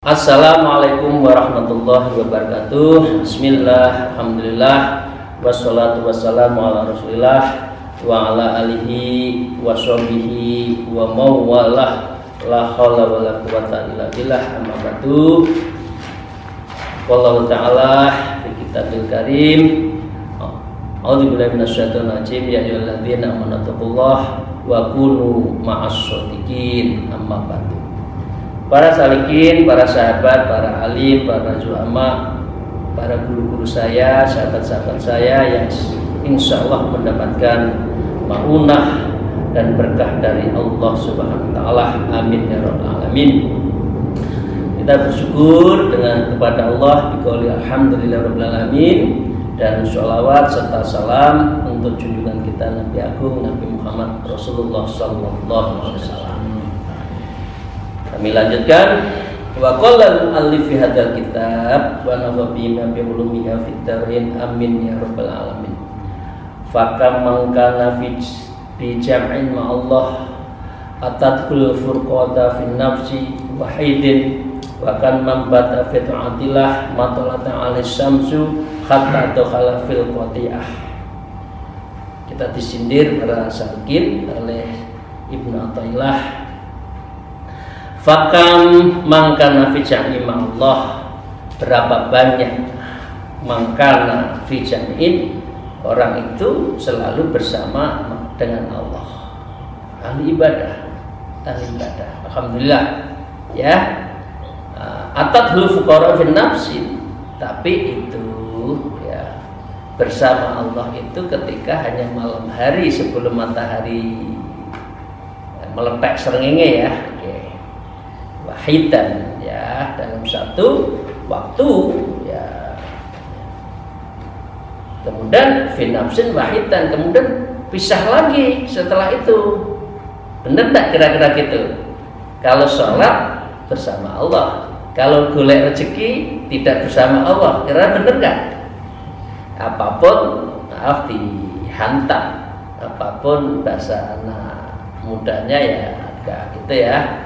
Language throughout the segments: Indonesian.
Assalamualaikum warahmatullahi wabarakatuh. Bismillah, alhamdulillah, wassalatu wassalamu ala rasulillah wa ala alihi wa sahbihi wa mawalah, la hawla wa la quwata illa billah, amma ba'du. Wallahu ta'ala fi kitabil karim, a'udzu billahi minasyaitonir rajim, ya ayyuhalladzina amanu taqullaha wa kunu ma'as shodiqin, amma ba'du. Para salikin, para sahabat, para alim, para ulama, para guru-guru saya, sahabat-sahabat saya yang insya Allah mendapatkan maunah dan berkah dari Allah Subhanahu wa Ta'ala. Amin ya rabbal alamin. Kita bersyukur kepada Allah biqouli alhamdulillah rabbil alamin, dan sholawat serta salam untuk junjungan kita Nabi Agung Nabi Muhammad Rasulullah sallallahu alaihi wasallam. Kami lanjutkan wa qala al-muallif fi hadzal kitab wa nawabi ma bi ulumiha fid darin, amin ya rabbal alamin. Fa kam man kana fi jam'in ma Allah atadkhul furqata fi nafsi wahidin wa kan man bata fi ta'atillah matalata 'ala syamsu hatta dakhala fil qati'ah. Kita disindir para salikin oleh Ibnu Athaillah. Fakam mangkana fi jam'in Allah, berapa banyak mangkana fi jam'in, orang itu selalu bersama dengan Allah, ahli ibadah, alhamdulillah ya. Atadhul fuqara fi nafsi, tapi itu ya bersama Allah itu ketika hanya malam hari sebelum matahari meletak srengenge ya, wahidan ya, dalam satu waktu ya. Kemudian fi nafsin wahidan, kemudian pisah lagi setelah itu. Benar tak kira-kira gitu? Kalau sholat bersama Allah, kalau golek rezeki tidak bersama Allah, kira benar nggak? Apapun maaf dihantam, apapun bahasa anak mudanya ya agak gitu ya.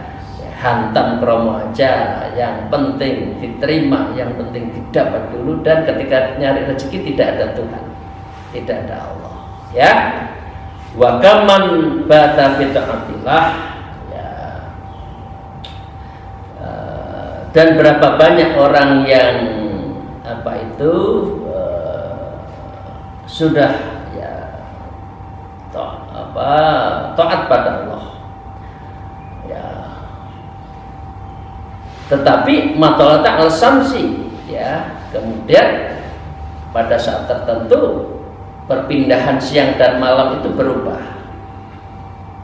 Hantam kromo aja, yang penting diterima, yang penting didapat dulu, dan ketika nyari rezeki tidak ada Tuhan, tidak ada Allah ya. Wa kaman bata fi ta'atillah ya. Dan berapa banyak orang yang apa itu sudah ya taat pada Allah ya, tetapi matolata al-samsi ya, kemudian pada saat tertentu perpindahan siang dan malam itu berubah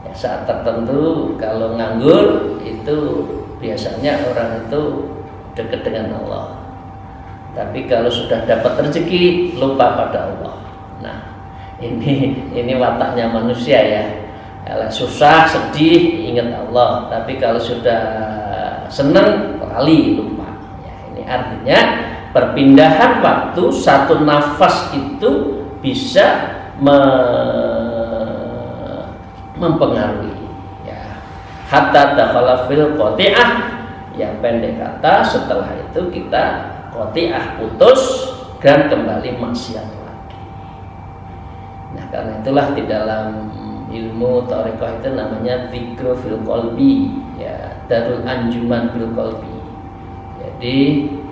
ya. Saat tertentu kalau nganggur itu biasanya orang itu dekat dengan Allah, tapi kalau sudah dapat rezeki lupa pada Allah. Nah ini wataknya manusia ya, kalau susah sedih ingat Allah, tapi kalau sudah senang lali lupa ya. Ini artinya perpindahan waktu satu nafas itu bisa mempengaruhi ya. Hatta dakhala fil qati'ah, yang pendek kata setelah itu kita qati'ah, putus dan kembali maksiat lagi. Nah karena itulah di dalam ilmu thariqah itu namanya dzikru fil qalbi ya, darul anjuman fil qalbi. Jadi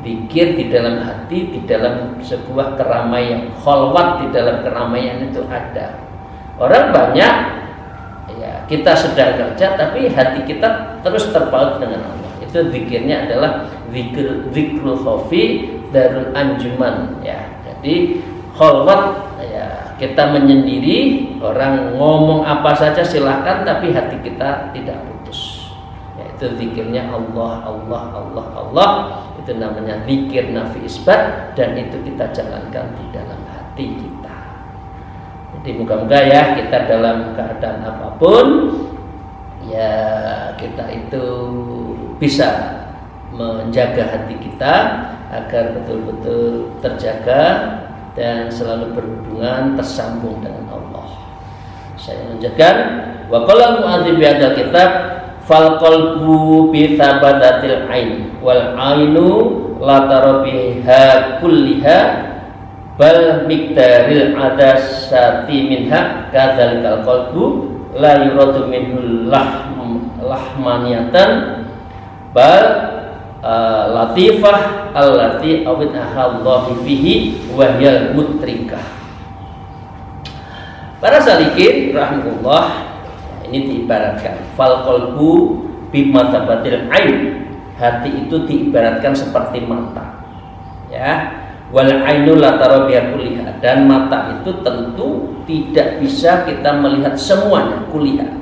zikir di dalam hati, di dalam sebuah keramaian, khalwat di dalam keramaian itu ada. Orang banyak ya, kita sedang kerja tapi hati kita terus terpaut dengan Allah. Itu zikirnya adalah zikrul khafi darul anjuman ya. Jadi khalwat ya, kita menyendiri, orang ngomong apa saja silakan, tapi hati kita tidak putus. Yaitu zikirnya Allah, Allah, Allah, Allah. Itu namanya zikir nafi isbat, dan itu kita jalankan di dalam hati kita. Jadi moga-moga ya kita dalam keadaan apapun ya kita itu bisa menjaga hati kita agar betul-betul terjaga dan selalu berhubungan tersambung dengan Allah. Saya lanjutkan, wa qala mu'adzib bi hadzal kitab fal qalbu bi thabatatil ain wal ainu la tarabiha kulliha bal miqdaril adasati minha kadzalikal qalbu la yuradu minhu lahmaniyatan bal latifah allati awidnahallahu fihi wahyal mutrikah. Para salikin rahimahullah, ini diibaratkan fal qalbu bi mathabatil ain, hati itu diibaratkan seperti mata ya, wal ainu la tara biha kulliha, dan mata itu tentu tidak bisa kita melihat semuanya kuliah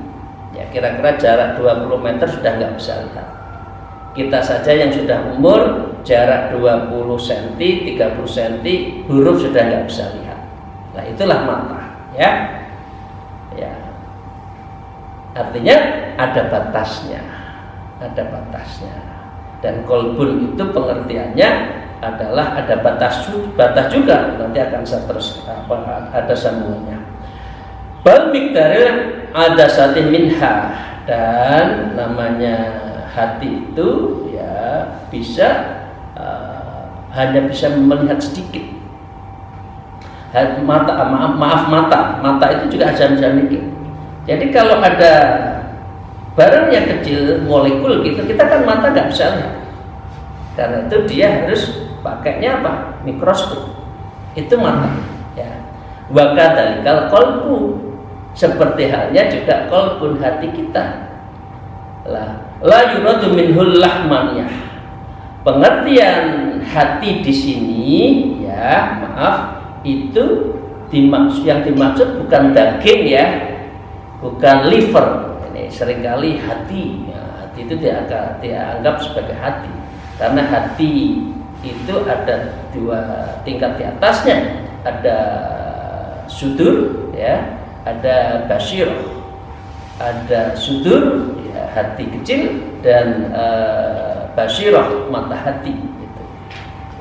ya, kira-kira jarak 20 meter sudah nggak bisa lihat. Kita saja yang sudah umur jarak 20 cm, 30 cm huruf sudah nggak bisa lihat. Nah itulah mata ya. Ya. Artinya ada batasnya. Ada batasnya. Dan kolbun itu pengertiannya adalah ada batas juga. Nanti akan saya terus ada sambungannya. Bal miqdaril adasatin minha, dan namanya hati itu ya bisa hanya bisa melihat sedikit. Mata itu juga bisa sedikit. Jadi kalau ada barang yang kecil molekul gitu, kita kan mata nggak bisa lihat. Karena itu dia harus pakainya apa? Mikroskop. Itu mata. Ya. Wa kadzalikal qalbu, seperti halnya juga qalbun hati kita. La yuradu minhul lahmaniyah. Pengertian hati di sini ya, maaf, itu yang dimaksud bukan daging ya, bukan liver. Ini seringkali hati ya, hati itu dianggap sebagai hati, karena hati itu ada 2 tingkat di atasnya, ada sudur ya, ada basyirah, ada sudur ya, hati kecil, dan basyirah, mata hati gitu.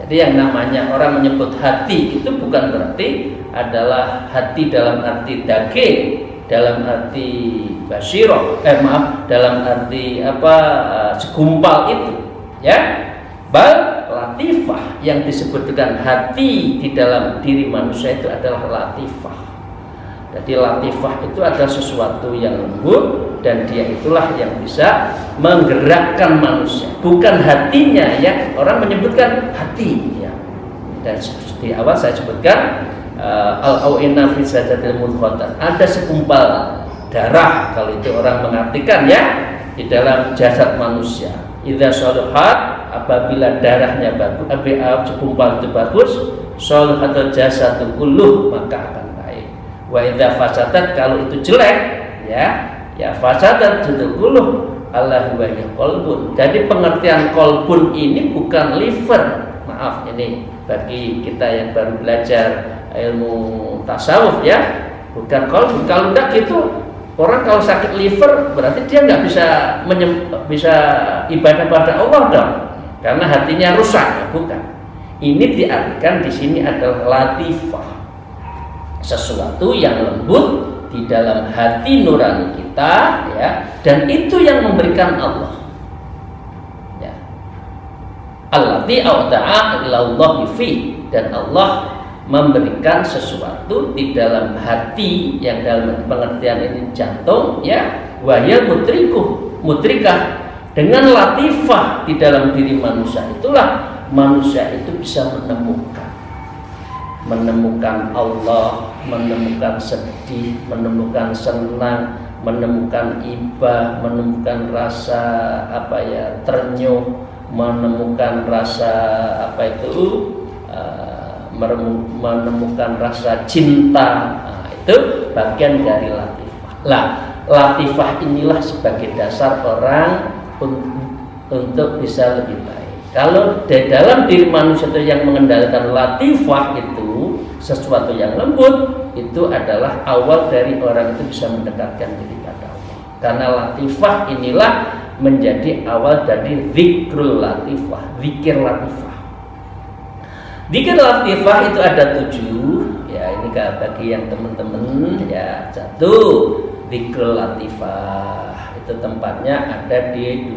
Jadi yang namanya orang menyebut hati itu bukan berarti adalah hati dalam arti daging, dalam arti basyirah, dalam arti segumpal itu ya. Bal latifah, yang disebutkan hati di dalam diri manusia itu adalah latifah. Jadi latifah itu adalah sesuatu yang lembut, dan dia itulah yang bisa menggerakkan manusia, bukan hatinya ya. Orang menyebutkan hati ya. Dan di awal saya sebutkan al-awinna fi sajdatil mudghatan, ada segumpal darah, kalau itu orang mengartikan ya, di dalam jasad manusia. Idza shalahat, apabila darahnya bagus, segumpal itu bagus, shalahatul jasadu kulluh, maka akan baik. Wa idza fasadat, kalau itu jelek ya fasadat kulluh Allah wa ya qalbun. Jadi pengertian qalbun ini bukan liver. Maaf, ini bagi kita yang baru belajar ilmu tasawuf ya, bukan qalbun. Kalau enggak gitu, orang kalau sakit liver berarti dia nggak bisa ibadah pada Allah dong, karena hatinya rusak. Bukan. Ini diartikan di sini adalah latifah, sesuatu yang lembut di dalam hati nurani kita ya, dan itu yang memberikan Allah ya. Allati awda'a ilallahu fi, dan Allah memberikan sesuatu di dalam hati, yang dalam pengertian ini jantung ya, wahya mutrikah, dengan latifah di dalam diri manusia, itulah manusia itu bisa menemukan Allah, menemukan sedih, menemukan senang, menemukan iba, menemukan rasa ternyuh, menemukan rasa menemukan rasa cinta. Nah, itu bagian dari latifah. Latifah inilah sebagai dasar orang untuk bisa lebih baik. Kalau di dalam diri manusia itu yang mengendalikan latifah itu, sesuatu yang lembut, itu adalah awal dari orang itu bisa mendekatkan diri pada Allah. Karena latifah inilah menjadi awal dari zikrul latifah, zikir latifah. Zikir latifah itu ada 7. Ya, ini bagi yang teman-teman ya. 1, zikrul latifah. Itu tempatnya ada di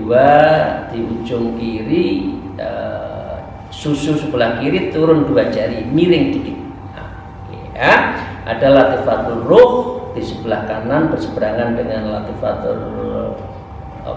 ujung kiri, susu sebelah kiri turun 2 jari, miring dikit. Nah, ya. Ada latifatul ruh di sebelah kanan berseberangan dengan latifatul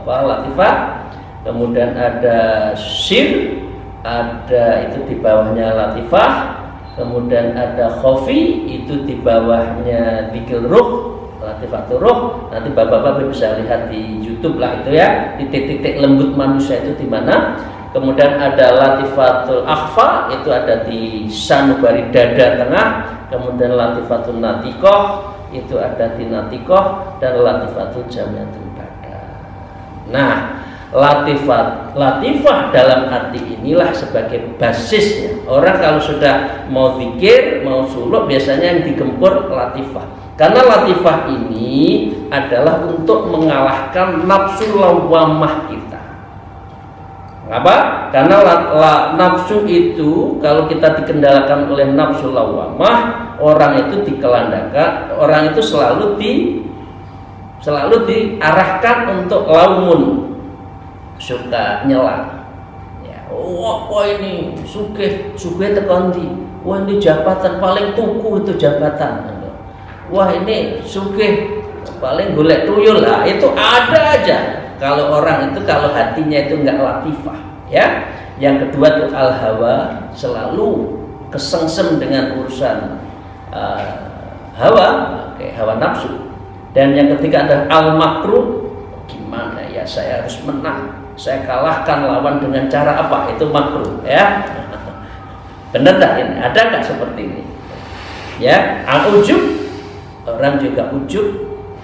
latifah. Kemudian ada sir, ada itu di bawahnya latifah. Kemudian ada khofi, itu di bawahnya dzikir ruh, latifatul ruh. Nanti bapak-bapak bisa lihat di YouTube lah itu ya, titik-titik lembut manusia itu di mana. Kemudian ada latifatul akhfa, itu ada di sanubari dada tengah. Kemudian latifatul natikoh, itu ada di natikoh. Dan latifatul jamiatul badan. Nah, latifah dalam arti inilah sebagai basisnya. Orang kalau sudah mau zikir, mau suluk, biasanya yang digempur latifah. Karena latifah ini adalah untuk mengalahkan nafsu lawamah kita. Kenapa? Karena nafsu itu kalau kita dikendalikan oleh nafsu lawamah, orang itu dikelandakan, orang itu selalu diarahkan untuk laumun, suka nyela. Ya, wah ini sugih tekondi. Wah ini jabatan paling tuku itu jabatan. Wah ini sugih paling golek tuyul lah. Itu ada aja. Kalau orang itu kalau hatinya itu enggak latifah, ya. Yang kedua itu al-hawa, selalu kesengsem dengan urusan hawa, hawa nafsu. Dan yang ketiga ada al-makruh, gimana ya saya harus menang, saya kalahkan lawan dengan cara apa, itu makruh, ya. Benar tak ini? Ada nggak seperti ini? Ya, al-ujub, orang juga ujub,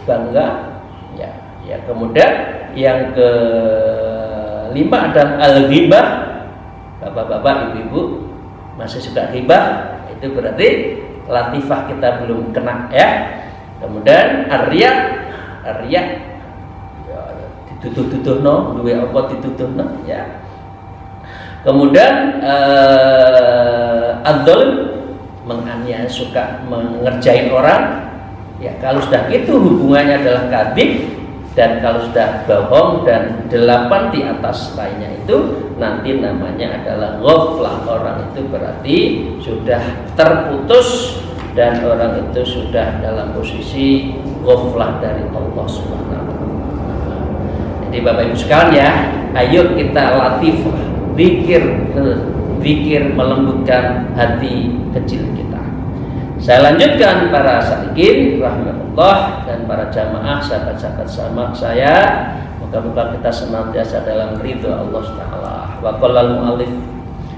bangga, ya. Ya, kemudian yang kelima ada al-ghibah. Bapak-bapak, ibu-ibu masih suka ghibah, itu berarti latifah kita belum kena, ya. Kemudian ar-riya, ya, dituduh-tuduhno, duwe apa dituduhno, ya. Kemudian ad-dzulm, menganiaya, suka mengerjain orang. Ya, kalau sudah gitu hubungannya adalah kadzib. Dan kalau sudah bohong dan 8 di atas lainnya itu nanti namanya adalah ghaflah. Orang itu berarti sudah terputus dan orang itu sudah dalam posisi ghaflah dari Allah Subhanahu wa taala. Jadi Bapak Ibu sekalian ya, ayo kita latifah, zikir melembutkan hati kecil kita. Saya lanjutkan para salikin rahmatullah dan para jamaah sahabat-sahabat sama saya, moga-moga kita senantiasa dalam ridho Allah Taala. Wa qallal mu'allif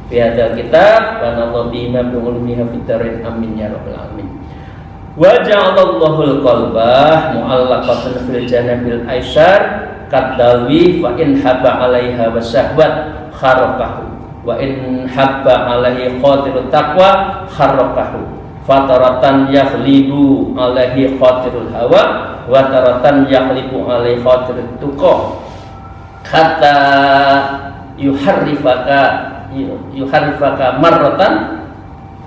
fi hadzal kitab wa nadha bima bi ulmiha fid darin amin ya rabbal alamin. Wa ja'alallahu al-qalba mu'allaqatan fil janabil aisar kaddawi fa in habba 'alaiha wa sahwat kharaqahu wa in habba 'alaihi qadirut taqwa kharaqahu. Fataratan yakhlibu alaihi khatirul hawa wa taratan yakhlibu alaihi khatirut tuqa hatta yuharrifaka marratan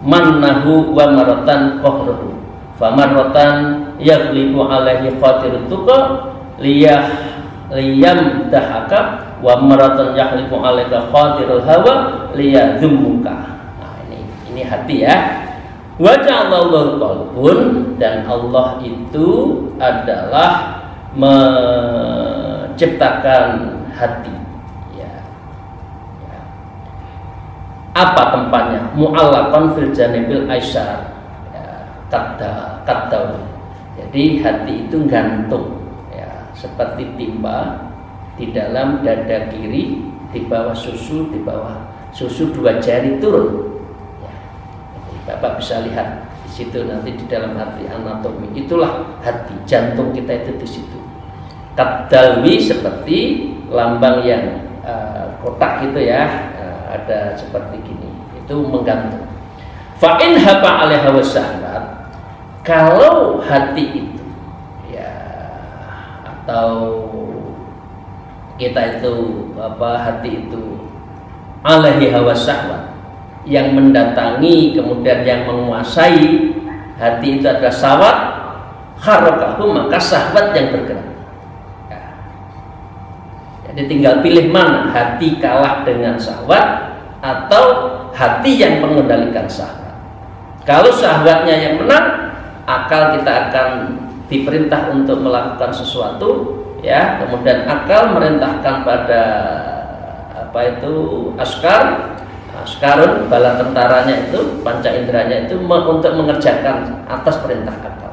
mannahu wa marratan qahruhu famarratan yakhlibu alaihi khatirut tuqa liyam dahaka wa marratan yakhlibu alaika khatirul hawa liyadzumuka. Nah, ini hati ya. Waja'allahu qalbun, dan Allah itu adalah menciptakan hati. Ya. Apa tempatnya? Mu'allaqan fil janibil aisar. Ya, qaddau. Jadi hati itu gantung, ya, seperti timba di dalam dada kiri, di bawah susu 2 jari turun. Bapak bisa lihat di situ nanti di dalam hati anatomi. Itulah hati, jantung kita itu di situ. Kadalwi seperti lambang yang kotak gitu ya, ada seperti gini. Itu menggantung. Fa in haba alaiha wasahwat, kalau hati itu ya, atau kita itu hati itu alaihi hawa syahwat, yang mendatangi kemudian yang menguasai hati itu adalah syahwat, harakahu, maka syahwat yang bergerak. Ya. Jadi tinggal pilih mana, hati kalah dengan syahwat atau hati yang mengendalikan syahwat. Kalau syahwatnya yang menang, akal kita akan diperintah untuk melakukan sesuatu, ya, kemudian akal merintahkan pada askarun, bala tentaranya itu, panca inderanya itu untuk mengerjakan atas perintah akal.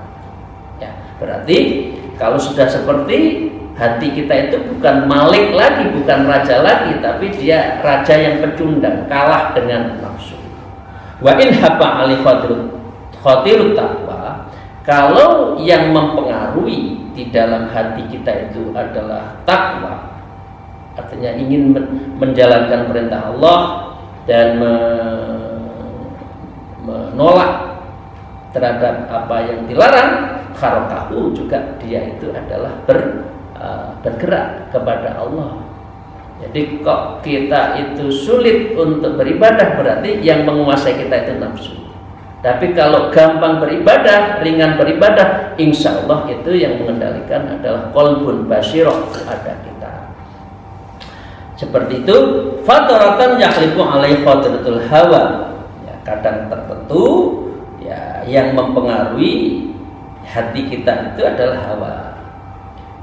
Ya, berarti kalau sudah seperti hati kita itu bukan malik lagi, bukan raja lagi, tapi dia raja yang pecundang, kalah dengan nafsu. Wa in haba ali khatirut taqwa, kalau yang mempengaruhi di dalam hati kita itu adalah takwa, artinya ingin menjalankan perintah Allah dan menolak terhadap apa yang dilarang, harakahu, juga dia itu adalah bergerak kepada Allah. Jadi kok kita itu sulit untuk beribadah, berarti yang menguasai kita itu nafsu. Tapi kalau gampang beribadah, ringan beribadah, insya Allah itu yang mengendalikan adalah qalbun basirah, ada kita. Seperti itu, fataratan yakhliqu alaihi khadratul hawa. Ya, kadang tertentu ya yang mempengaruhi hati kita itu adalah hawa.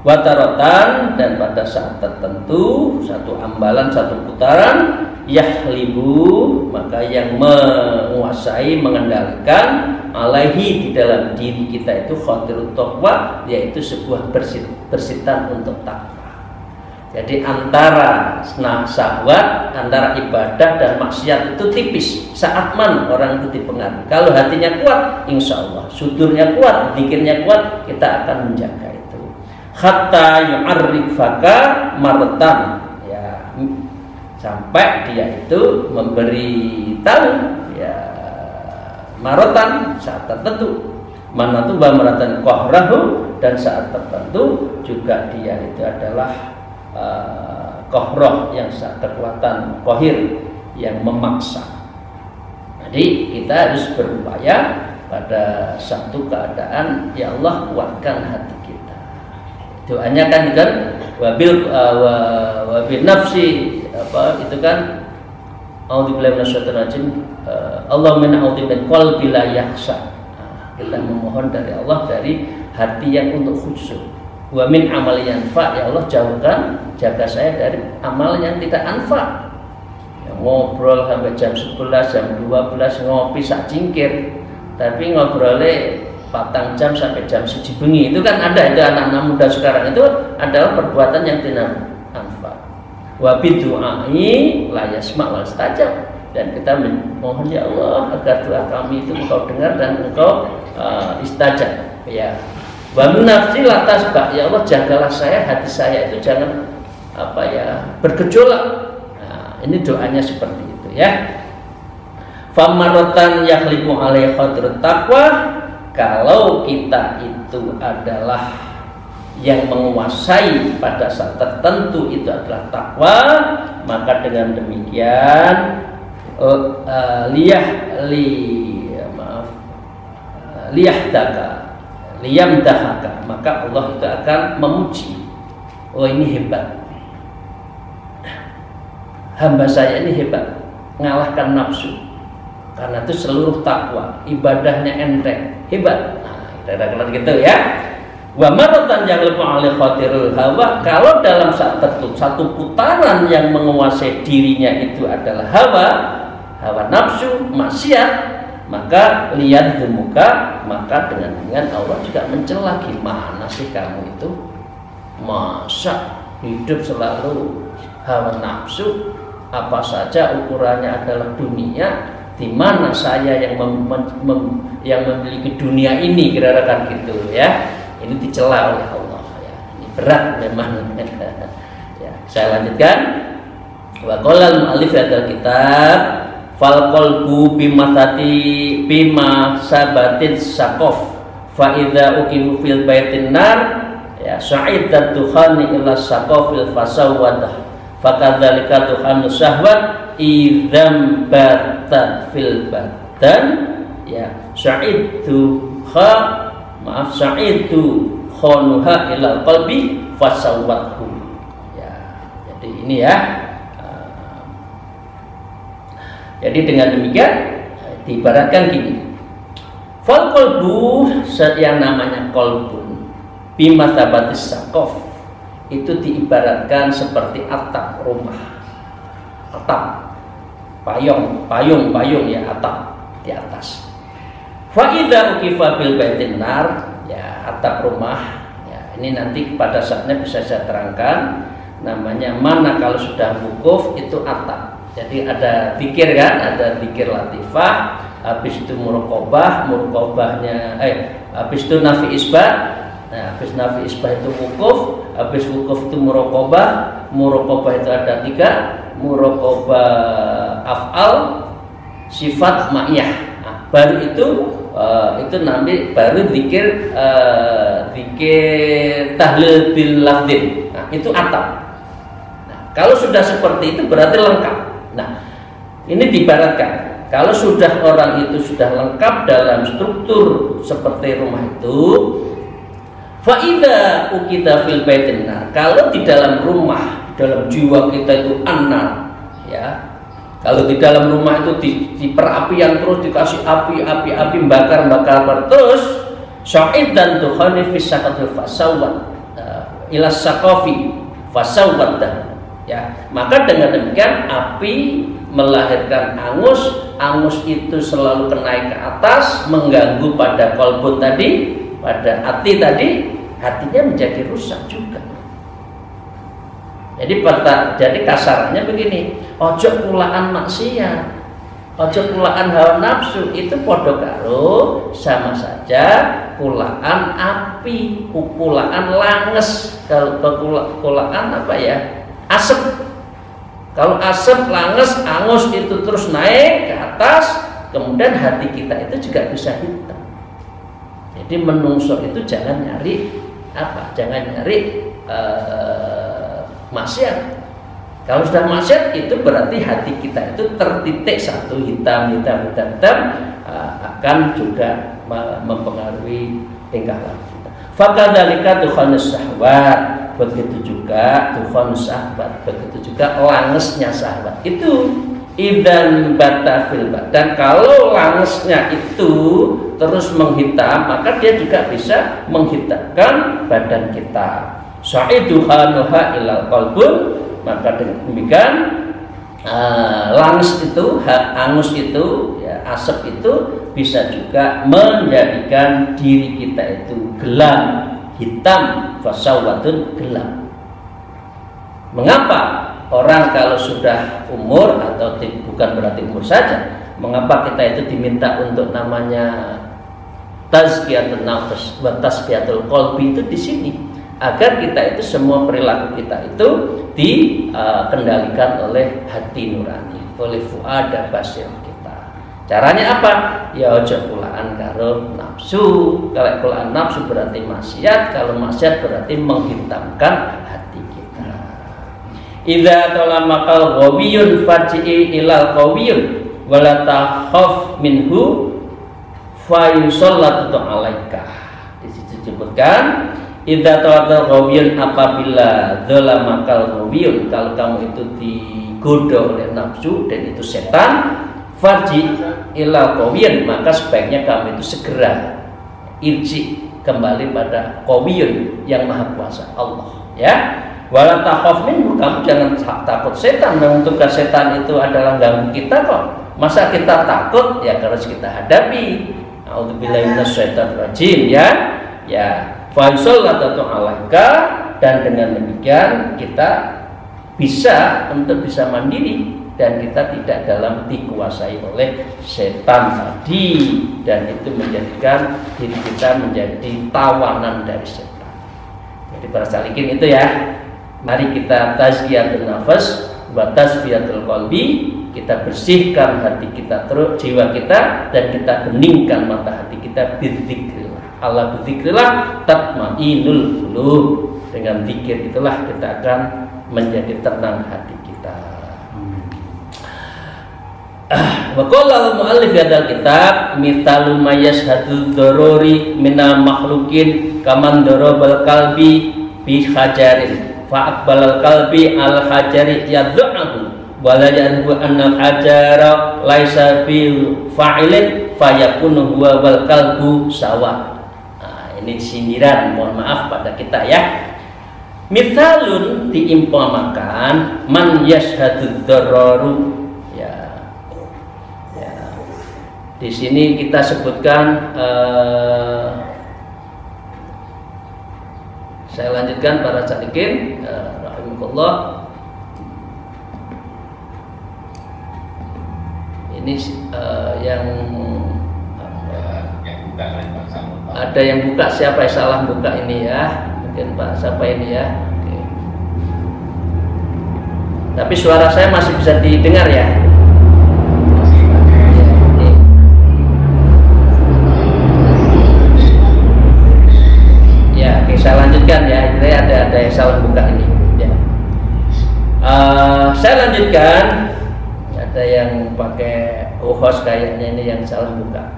Wataratan, dan pada saat tertentu, satu ambalan, satu putaran, yahlibu, maka yang menguasai, mengendalikan alaihi, di dalam diri kita itu khatirut taqwa, yaitu sebuah bersitan untuk takwa. Jadi antara syahwat, antara ibadah dan maksiat itu tipis. Saat mana orang itu dipengaruhi? Kalau hatinya kuat, insya Allah, sudurnya kuat, zikirnya kuat, kita akan menjaga itu. Hatta yu'arrifaka martan, ya, sampai dia itu memberi tahu, ya, maratan, saat tertentu, mana tuh maratan kohrahu, dan saat tertentu juga dia itu adalah kohroh, yang kekuatan kohir yang memaksa. Jadi kita harus berupaya pada satu keadaan, ya Allah kuatkan hati kita. Doanya kan wabil nafsi, itu kan a'udzubillahi minasyaitonir rajim, Allahumma a'udzu min qalbi la yakhsha. Kita memohon dari Allah dari hati yang untuk khusyuk. Wa min amal yanfa, ya Allah jaga saya dari amal yang tidak anfa. Ya, ngobrol sampai jam 11, jam 12, ngopi sak cingkir, tapi ngobrolnya patang jam sampai jam 1 bengi, itu kan ada, itu anak-anak muda sekarang itu adalah perbuatan yang tidak anfa. Wa bidu'ai la yasma' wal istajab, dan kita mohon ya Allah agar doa kami itu Engkau dengar dan Engkau istajab. Ya. Wa min nafsi la tasba, ya Allah jagalah saya, hati saya itu jangan bergejolak. Nah, ini doanya seperti itu ya. Famaratan yakhliqu alaihi khatrut taqwa, kalau kita itu adalah yang menguasai pada saat tertentu itu adalah takwa, maka dengan demikian liyamdahaka, maka Allah itu akan memuji. Oh, ini hebat, hamba saya ini hebat, ngalahkan nafsu. Karena itu seluruh takwa, ibadahnya enteng, hebat. Nah, kira-kira gitu ya. Wa maratan yang lebih alih khatirul hawa, kalau dalam satu putaran yang menguasai dirinya itu adalah hawa nafsu, maksiat, maka lihat di muka, maka dengan Allah juga mencela, gimana sih kamu itu, masa hidup selalu hawa nafsu, apa saja ukurannya adalah dunia, di mana saya yang memiliki dunia ini, kira-kira gitu ya. Ini dicela oleh Allah ya. Ini berat memang. Ya, saya lanjutkan. Wa qala al-mu'allif hadzal kitab fal qalbu bima sabatit saqaf fa idza uqimu fil baitin nar ya sa'idat dukhani ila saqafil fasawwadah fakadzalika dukhanu syahwat idzam batat fil badan ya sa'idu khanuha ila qalbi fasawwathu ya. Jadi ini ya. Jadi dengan demikian diibaratkan gini. Fal qalbu yang namanya qalbun bima tabatis saqaf itu diibaratkan seperti atap rumah. Atap payung ya, atap di atas. Fa idza uqifa bil baitin nar ya, atap rumah ya, ini nanti pada saatnya bisa saya terangkan namanya mana kalau sudah wukuf itu atap. Jadi ada zikir kan, ada zikir latifah, habis itu muraqabahnya habis itu nafi isbat. Nah, habis nafi isbat itu wukuf, habis wukuf itu muraqabah itu ada 3, muraqabah af'al, sifat ma'iyah. Nah, baru itu nanti baru zikir tahlil bil lafdin. Nah, itu atap. Nah, kalau sudah seperti itu berarti lengkap. Nah, ini diibaratkan kalau sudah orang itu sudah lengkap dalam struktur seperti rumah itu, fa idza uqida fil baitin nar, kalau di dalam rumah, dalam jiwa kita itu annar ya. Kalau di dalam rumah itu di perapian terus dikasih api bakar terus sya'id dan tukhani fi saqatil fasawat ila saqafi fasawat ya. Maka dengan demikian api melahirkan angus itu selalu kenaik ke atas, mengganggu pada kolbun tadi, pada hati tadi, hatinya menjadi rusak juga. Jadi kasarnya begini, ojo kulaan maksiat, ojo kulaan hawa nafsu, itu podo karo sama saja kulaan api, kulaan langes. Kalau kulaan apa ya, asap. Kalau asap, langes, angus itu terus naik ke atas, kemudian hati kita itu juga bisa hitam. Jadi menungso itu jangan nyari apa? Jangan nyari maksiat. Kalau sudah maksiat itu berarti hati kita itu tertitik satu hitam akan juga mempengaruhi tingkah laku kita. Fakadzalika dukhanus syahwat, begitu juga dukhanus syahwat, begitu juga langesnya syahwat. Itu idzan bata fil badan, kalau langesnya itu terus menghitam, maka dia juga bisa menghitamkan badan kita. Sa'iduhanuha ilal qalbun, maka demikian langes itu, angus itu, ya, asap itu bisa juga menjadikan diri kita itu gelap, hitam, fasawatun, gelap. Mengapa orang kalau sudah umur, atau bukan berarti umur saja, mengapa kita itu diminta untuk namanya tazkiyatun nafs wa tasfiyatul qalbi, itu di sini agar kita itu semua perilaku kita itu dikendalikan oleh hati nurani, oleh fuada basir kita. Caranya apa? Ya ojo kulaan karo nafsu. Kalau kulaan nafsu berarti maksiat, kalau maksiat berarti menghitamkan hati kita. Idza talamakal ghawiyun faji'i ilal qawiyun wala takhaf minhu fayusallatu alaika. Di situ disebutkan idza tawadal ghawiyun, apabila dzalamakal ghawiyun, kalau kamu itu digoda oleh nafsu dan itu setan, farji ila qawiyun, maka sebaiknya kamu itu segera irji kembali pada qawiyun yang maha kuasa, Allah ya. Wala takhaf minhu, kamu jangan takut setan. Memang tugas setan itu adalah ganggu kita kok. Masa kita takut? Ya harus kita hadapi. A'udzubillahi minasyaitonir rajim ya. Ya, fa'isallatatu alaika, dan dengan demikian kita bisa mandiri dan kita tidak dikuasai oleh setan tadi, dan itu menjadikan diri kita menjadi tawanan dari setan. Jadi para salikin itu ya, mari kita tazkiyatun nafas wa tasfiyatul qalbi, kita bersihkan hati kita, terus jiwa kita, dan kita beningkan mata hati kita bidzikrillah. Allah bidzikrillah tatmainul qulub. Dengan zikir itulah kita akan menjadi tenang hati kita. Wa qala al-muallif hadzal kitab mithalu mayashhadu dzaruri minal makhluqin kaman darabal qalbi bi hajarin fa aqbalal qalbi al hajari yad'ahu wala ya'rifu anna hajara laisa bil fa'ilin fayakunu huwa wal qalbu sawa. Nah, ini sindiran, mohon maaf pada kita ya. Mithalun diimpamakan man yashhadu dzararu ya. Di sini kita sebutkan saya lanjutkan para sadiqin rahimahullah. Ini yang ada yang buka, siapa yang salah buka ini ya? Mungkin Pak siapa ini ya? Oke. Tapi suara saya masih bisa didengar ya? Ya, oke, saya lanjutkan ya. Ini ada yang salah buka ini. Ya. Saya lanjutkan. Ada yang pakai host kayaknya ini yang salah buka.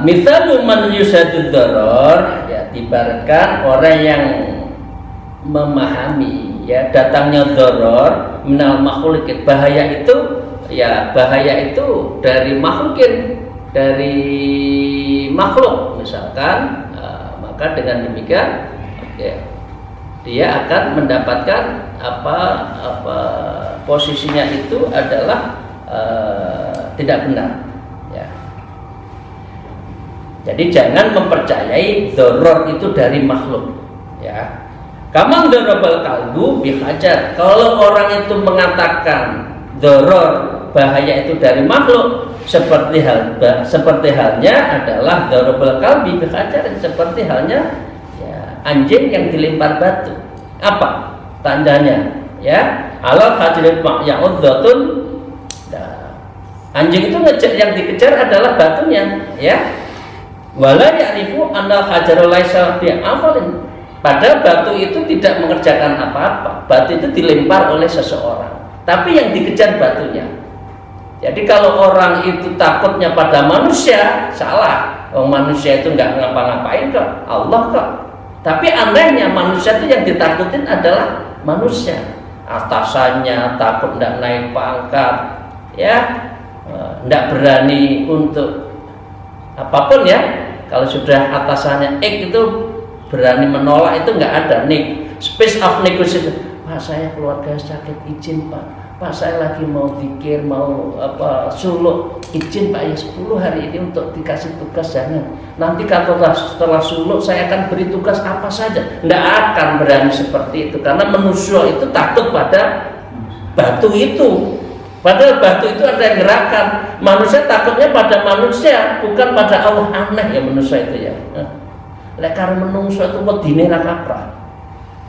Mithalu man yusadud darar, ya diibaratkan orang yang memahami ya datangnya darar minal makhluqin, bahaya itu ya bahaya itu dari makhlukin, dari makhluk misalkan, maka dengan demikian ya, dia akan mendapatkan apa posisinya itu adalah tidak benar ya. Jadi jangan mempercayai dzaror itu dari makhluk ya. Kamang darabal kalbu bihajar. Kalau orang itu mengatakan dzaror bahaya itu dari makhluk, seperti halnya adalah darabal kalbi bihajar, seperti halnya anjing yang dilempar batu. Apa tandanya ya? Alal hajrin ya'udzatun. Anjing itu ngejar, yang dikejar adalah batunya ya. Wala ya'rifu anna hajarul laisa bi'afalin. Padahal batu itu tidak mengerjakan apa-apa. Batu itu dilempar oleh seseorang, tapi yang dikejar batunya. Jadi kalau orang itu takutnya pada manusia, salah. Manusia itu nggak ngapa-ngapain kok, Allah kok. Tapi anehnya manusia itu yang ditakutin adalah manusia. Atasannya takut tidak naik pangkat, ya, tidak berani untuk apapun ya. Kalau sudah atasannya itu berani menolak, itu nggak ada space of negotiation. Pak, saya keluarga sakit, izin Pak. Pak, saya lagi mau zikir, mau suluk, izin Pak ya 10 hari ini untuk dikasih tugas, jangan. Nanti kalau setelah suluk saya akan beri tugas apa saja. Tidak akan berani seperti itu, karena manusia itu takut pada batu itu. Padahal batu itu ada yang gerakan. Manusia takutnya pada manusia, bukan pada Allah. Aneh ya manusia itu ya. Karena manusia itu wedine ra kaprah.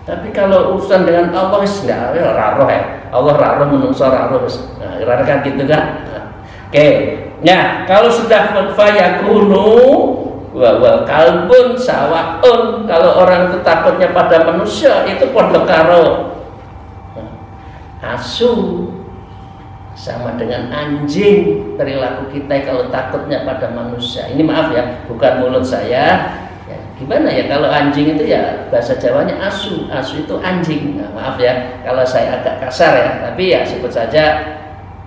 Tapi kalau urusan dengan Allah enggak raroh ya. Allah raroh, menungso raroh. Nah, kira-kira gitu kan. Oke. Nah, kalau sudah fayakunu wa kalbun sawaun, kalau orang itu takutnya pada manusia, itu padha karo asu, sama dengan anjing perilaku kita kalau takutnya pada manusia. Ini maaf ya, bukan mulut saya. Gimana ya kalau anjing itu ya bahasa Jawanya asu, asu itu anjing. Nah, maaf ya kalau saya agak kasar ya, tapi ya sebut saja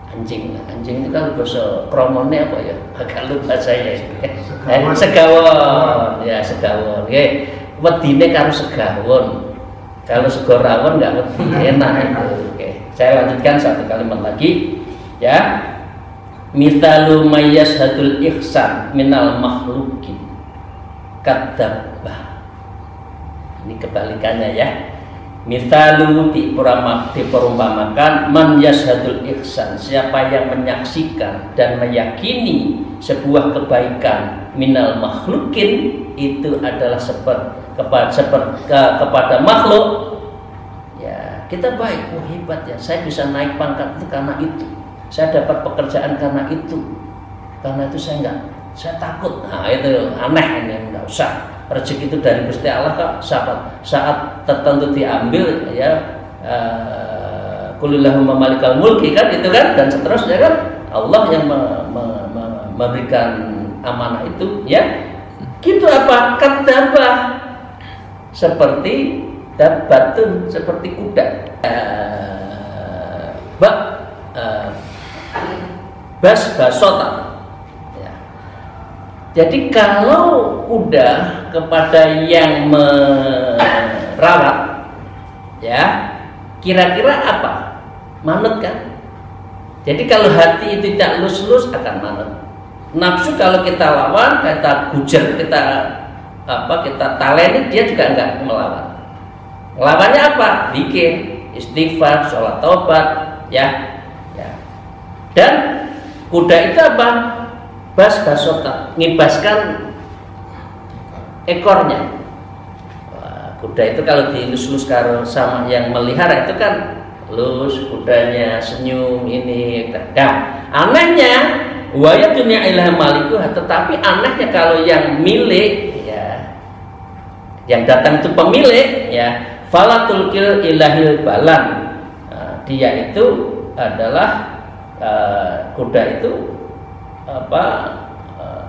anjing. Nah, anjing itu kan bahasa kromone apa ya? Agak lupa saya. Segawon. Ya segawon. Oke. Wedine karo segawon. Kalau sego rawon nggak wedi, enak itu. Oke. Saya lanjutkan satu kalimat lagi ya. Mithalu mayyashadul ihsan minal makhluqin kadzdzabah. Ini kebalikannya ya. Mithalu diperumpamakan man yashhadul ihsan, siapa yang menyaksikan dan meyakini sebuah kebaikan minal makhlukin, itu adalah kepada makhluk ya. kita baik, oh hebat ya, saya bisa naik pangkat itu karena itu, saya dapat pekerjaan karena itu saya takut. Nah itu aneh, ini nggak usah. Rezeki itu dari Gusti Allah kok, saat tertentu diambil ya, Qulillahumma malikal mulki kan itu kan, dan seterusnya kan, Allah yang memberikan amanah itu ya. Gitu apa? Kadabah, seperti dabatun, seperti kuda. Basota. Ya. Jadi kalau kuda kepada yang merawat, ya kira-kira apa? Manut kan? Jadi kalau hati itu tidak lus-lus akan manut. Nafsu kalau kita lawan, kita gujar, kita taleni, dia juga enggak melawan. Melawannya apa? Bikin istighfar, sholat taubat, ya. Dan kuda itu apa? Basota, ngibaskan ekornya. Wah, kuda itu kalau dilus-lus sama yang melihara itu kan lus, kudanya senyum ini. Nah, anehnya waya dunia ilah maliku, tetapi anehnya kalau yang milik ya, yang datang itu pemilik ya, falatulkil ilahil balan, dia itu adalah kuda itu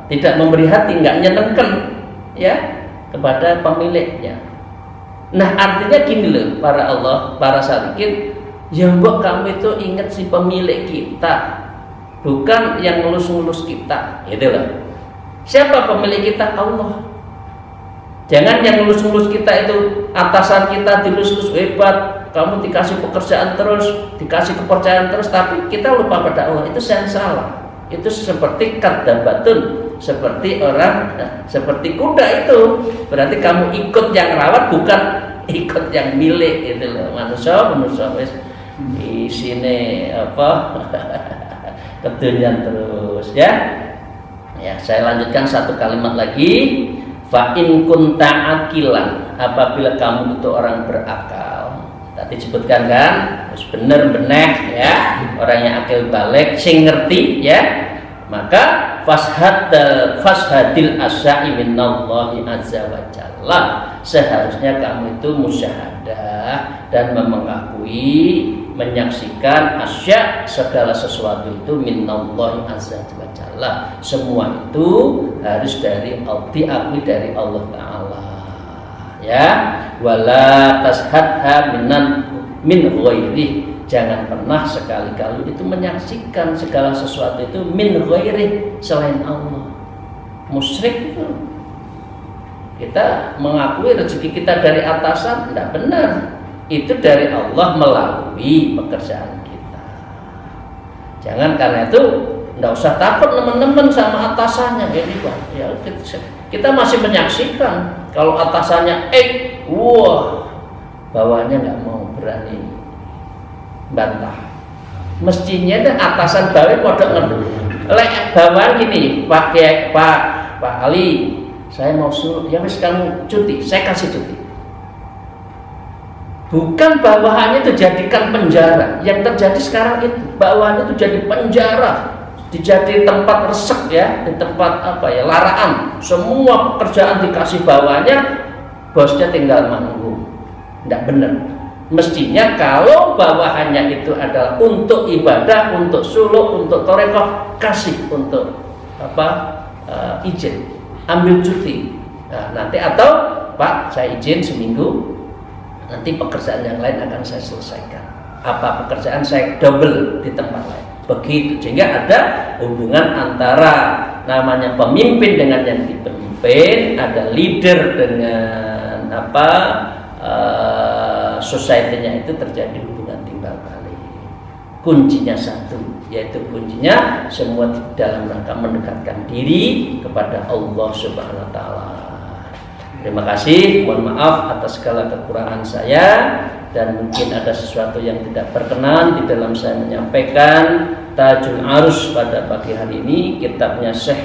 tidak memberi hati, nggak nyenengkan ya kepada pemiliknya. Nah artinya gini loh, para salikin, ya mbok kamu itu ingat si pemilik kita, bukan yang ngelus-ngelus kita, gitu loh. Siapa pemilik kita? Allah. Jangan yang ngelus-ngelus kita itu atasan kita dilus-lus hebat, kamu dikasih pekerjaan terus, dikasih kepercayaan terus, tapi kita lupa pada Allah. Itu yang salah. Itu seperti kadabatun, seperti orang, seperti kuda itu. Berarti kamu ikut yang rawat, bukan ikut yang milik, gitu loh. Manusia wis di sini kedunian terus ya. Ya, saya lanjutkan satu kalimat lagi. Fa in kunta akilan, apabila kamu itu orang berakal. Tadi disebutkan kan, harus bener-bener ya, orang yang akil balik, sing ngerti ya. Maka fashadil asya'i minallahi azza wa jalla. Seharusnya kamu itu musyahadah dan mengakui, menyaksikan asya, segala sesuatu itu minallahi azza wa jalla. Semua itu harus diakui dari Allah Ta'ala ya. Wala tashadha min ghairi, jangan pernah sekali-kali itu menyaksikan segala sesuatu itu min ghairi, selain Allah. Musyrik itu kita mengakui rezeki kita dari atasan, tidak benar. Itu dari Allah melalui pekerjaan kita. Jangan karena itu tidak usah takut teman-teman sama atasannya. Jadi ya, kita masih menyaksikan kalau atasannya wah, bawahnya nggak mau berani bantah. Mestinya ada atasan bawah kodok ngerti. Bawahan gini, Pak Ali, saya mau suruh, ya wis kamu cuti, saya kasih cuti. Bukan bawahannya itu jadikan penjara. Yang terjadi sekarang itu bawahannya itu jadi penjara, dijadi tempat resek ya, di tempat laraan. Semua pekerjaan dikasih bawahannya, bosnya tinggal menunggu. Tidak benar. Mestinya kalau bawahannya itu adalah untuk ibadah, untuk suluk, untuk torekoh, kasih untuk izin, ambil cuti. Nah, nanti atau Pak, saya izin seminggu, nanti pekerjaan yang lain akan saya selesaikan. Apa pekerjaan saya double di tempat lain. Begitu, sehingga ada hubungan antara namanya pemimpin dengan yang dipimpin, ada leader dengan society-nya, itu terjadi hubungan timbal balik. Kuncinya satu, yaitu kuncinya semua dalam rangka mendekatkan diri kepada Allah Subhanahu wa Ta'ala. Terima kasih, mohon maaf atas segala kekurangan saya, dan mungkin ada sesuatu yang tidak berkenan di dalam saya menyampaikan Tajul Arus pada pagi hari ini. Kitabnya Syekh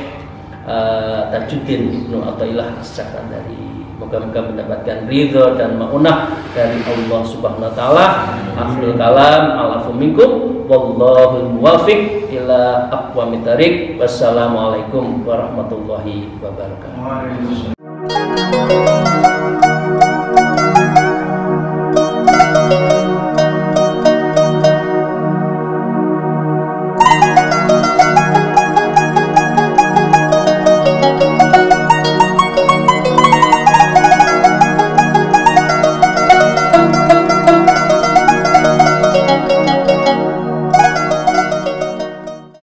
Tajuddin Ibnu Athaillah As-Sakandari. Moga-moga mendapatkan ridho dan maunah dari Allah Subhanahu wa taala. Akhirul kalam, alafu minkum, wallahul muwaffiq ila aqwamit thariq. Wassalamualaikum warahmatullahi wabarakatuh.